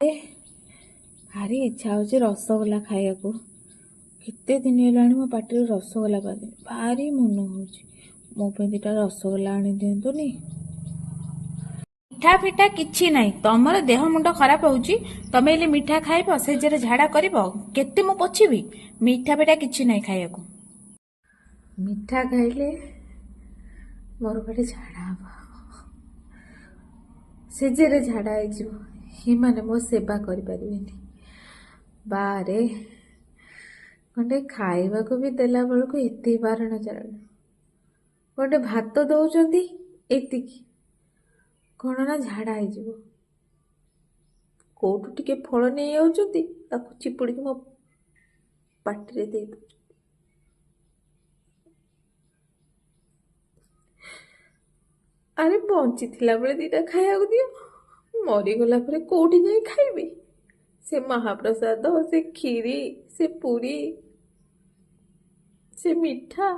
ए, ଭାରି ଇଚ୍ଛା ହଉଛି ରସଗୋଲା ଖାଇବାକୁ। କେତେ ଦିନ ହେଲାଣି ମୋ ପାଟିରେ ରସଗୋଲା ପାଇନି, ଭାରି ମନ ହଉଛି। ମୋ ପାଇଁ ଦିଟା ରସଗୋଲା ଆଣି ଦିଅନ୍ତୁନି। ମିଠା ଫିଠା କିଛି ନାହିଁ, ତମର ଦେହ ମୁଣ୍ଡ ଖରାପ ହଉଛି। ତମେ ହେଲେ ମିଠା ଖାଇବ, ସେଜରେ ଝାଡା କରିବ। କେତେ ମୁଁ ପୋଛିବି? ମିଠା ଫିଠା କିଛି ନାହିଁ ଖାଇବାକୁ। ମିଠା ଖାଇଲେ ମୋର ଗୋଟେ ଝାଡା ହବ, ସେଜରେ ଝାଡା ହେଇଯିବ। ଏମାନେ ମୋ ସେବା କରିପାରିବେନି। ବାରେ ଗଣ୍ଡେ ଖାଇବାକୁ ବି ଦେଲା ବେଳକୁ ଏତେ ବାରଣ ଚାରଣ। ଗଣ୍ଡେ ଭାତ ଦଉଛନ୍ତି ଏତିକି, କଣ ନା ଝାଡା ହେଇଯିବ। କୋଉଠୁ ଟିକେ ଫଳ ନେଇ ଯାଉଛନ୍ତି, ତାକୁ ଚିପୁଡ଼ିକି ମୋ ପାଟିରେ ଦେଇ ଦଉଛନ୍ତି। ଆରେ ବଞ୍ଚିଥିଲା ବେଳେ ଦିଟା ଖାଇବାକୁ ଦିଅ, ମରିଗଲା ପରେ କୋଉଠି ଯାଇ ଖାଇବି? ସେ ମହାପ୍ରସାଦ, ସେ କ୍ଷୀରି, ସେ ପୁରୀ, ସେ ମିଠା,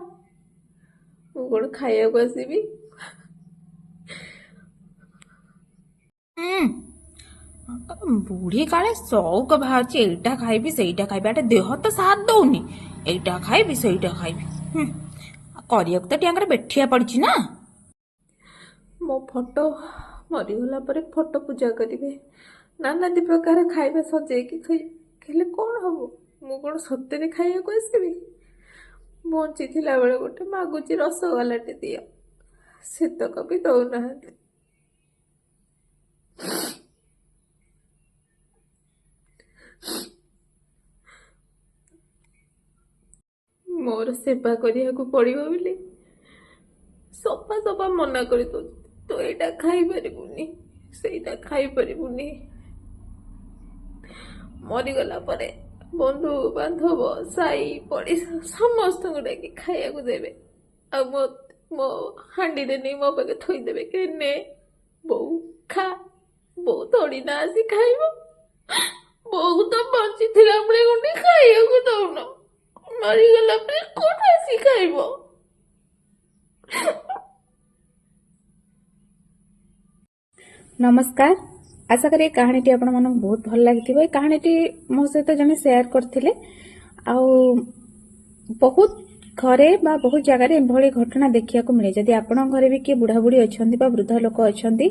ମୁଁ କଣ ଖାଇବାକୁ ଆସିବି? ବୁଢୀ କାଳେ ସଉକ ବାହାରୁଛି, ଏଇଟା ଖାଇବି ସେଇଟା ଖାଇବି। ଆଟେ ଦେହ ତ ସାଥ ଦଉନି, ଏଇଟା ଖାଇବି ସେଇଟା ଖାଇବି। କରିବାକୁ ତ ଟିଆଙ୍କର ବେଠିଆ ପଡିଛି ନା। ମୋ ଫଟୋ ମରିଗଲା ପରେ ଫଟୋ ପୂଜା କରିବେ, ନାନାଦି ପ୍ରକାର ଖାଇବା ସଜେଇକି ହେଲେ କଣ ହବ? ମୁଁ କଣ ସତରେ ଖାଇବାକୁ ଆସିବି? ବଞ୍ଚିଥିଲା ବେଳେ ଗୋଟେ ମାଗୁଛି ରସଗୋଲାଟେ ଦିଅ, ସେତକ ବି ଦଉନାହାନ୍ତି। ମୋର ସେବା କରିବାକୁ ପଡିବ ବୋଲି ସଫା ସଫା ମନା କରିଦଉଛି, ତୁ ଏଇଟା ଖାଇପାରିବୁନି, ସେଇଟା ଖାଇପାରିବୁନି। ମରିଗଲା ପରେ ବନ୍ଧୁ ବାନ୍ଧବ, ସାଇ ପଡିଶା ସମସ୍ତଙ୍କୁ ଡାକି ଖାଇବାକୁ ଦେବେ, ଆଉ ମୋ ହାଣ୍ଡିରେ ନେଇ ମୋ ପାଖେ ଥୋଇଦେବେ କି ନେ ବୋଉ ଖା। ବୋଉ ଥୋଡ଼ି ନା ଆସି ଖାଇବ? ବୋଉ ତ ବଞ୍ଚିଥିଲା ବେଳେ ଗୋଟେ ଖାଇବାକୁ ଦଉନ, ମରିଗଲା ପରେ କୋଉଠି ଆସି ଖାଇବ? ନମସ୍କାର, ଆଶା କরি କାହାଣୀଟି ଆପଣମାନଙ୍କୁ ବହୁତ ଭଲ ଲାଗିଥିବ। ଏ କାହାଣୀଟି ମୋ ସହିତ ଜଣେ ସେୟାର କରିଥିଲେ। ଆଉ ବହୁତ ଘରେ ବା ବହୁତ ଜାଗାରେ ଏଭଳି ଘଟଣା ଦେଖିବାକୁ ମିଳେ। ଯଦି ଆପଣଙ୍କ ଘରେ ବି କିଏ ବୁଢାବୁଢୀ ଅଛନ୍ତି ବା ବୃଦ୍ଧ ଲୋକ ଅଛନ୍ତି,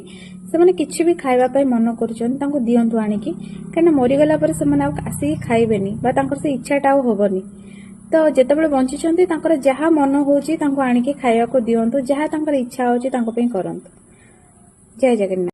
ସେମାନେ କିଛି ବି ଖାଇବା ପାଇଁ ମନ କରୁଛନ୍ତି, ତାଙ୍କୁ ଦିଅନ୍ତୁ ଆଣିକି। କାହିଁକିନା ମରିଗଲା ପରେ ସେମାନେ ଆଉ ଆସିକି ଖାଇବେନି ବା ତାଙ୍କର ସେ ଇଚ୍ଛାଟା ଆଉ ହବନି। ତ ଯେତେବେଳେ ବଞ୍ଚିଛନ୍ତି ତାଙ୍କର ଯାହା ମନ ହଉଛି ତାଙ୍କୁ ଆଣିକି ଖାଇବାକୁ ଦିଅନ୍ତୁ, ଯାହା ତାଙ୍କର ଇଚ୍ଛା ହଉଛି ତାଙ୍କ ପାଇଁ କରନ୍ତୁ। ଜୟ ଜଗନ୍ନାଥ।